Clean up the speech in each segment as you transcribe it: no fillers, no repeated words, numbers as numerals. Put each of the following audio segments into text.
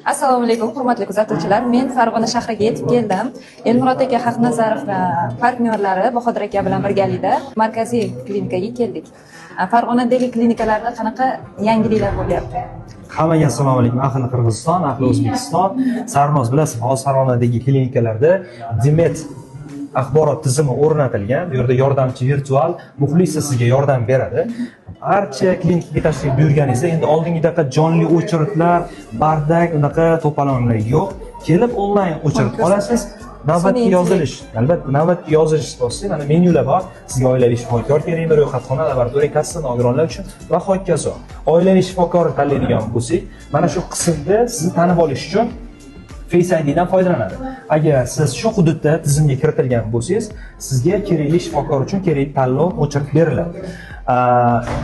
Assalomu alaykum, hurmatli kuzatuvchilar. Men Farg'ona shahriga yetib keldim. Elmurod aka Haqnazarov va partnyorlari Bahodir aka bilan birgalikda markaziy klinikaga keldik. Farg'onadagi klinikalarda qanaqa yangiliklar bo'lyapti? Hammaga assalomu alaykum. Ahli Qirg'iziston, ahli O'zbekiston. Sarnoz bilasiz, hozir Farg'onadagi klinikalarda Demet axborot tizimi o'rnatilgan. Bu yerda yordamchi virtual muxlisi sizga yordam beradi. Barcha klinikaga tashrif buyurganingizda endi oldingidaqa jonli o'chiritlar, bardak, unaqa to'polonlar yo'q. Kelib onlayn o'chirib olasiz. Navbatga yozilish, albatta navbatga yozilish asosida mana menyular bor. Sizga oilaviy shifokor kerakmi, ro'yxatxona, laboratoriya kassa, nogironlar uchun va hokazo. Oilaviy shifokorni tanlaydigan bo'lsak, mana shu qismda sizni tanib olish uchun Face ID dan foydalanadi. Agar siz shu hududda tizimga kiritilgan bo'lsangiz, sizga kerakli shifokor uchun kerakli tanlov o'chirib beriladi.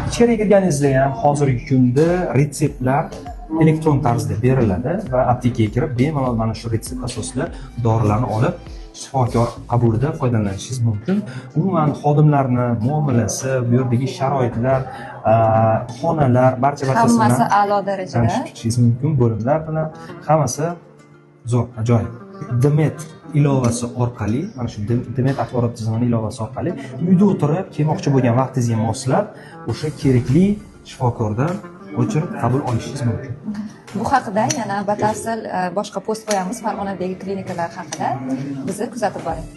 Ichkariga kirganingizda ham hozirgi kunda retseptlar elektron tarzda beriladi va aptekaga kirib bemalol mana shu retsept asosida dorilarni olib shifokor qabulida foydalanishingiz mumkin. Umuman xodimlarni muomalasi, bu yerdagi sharoitlar, xonalar barchasi Hammasi a'lo darajada. Tanishishingiz mumkin bo'limlar bilan hammasi zo'r, ajoyib. Demet ilovasi orqali, mana shu Demet axborot tizimining ilovasi orqali uyda o'tirib kelmoqchi bo'lgan vaqtingizga moslab o'sha kerakli shifokordan o'chirib qabul olishingiz mumkin. Bu haqida yana batafsil boshqa post qo'yamiz Farg'onadagi klinikalar haqida. Bizni kuzatib boring.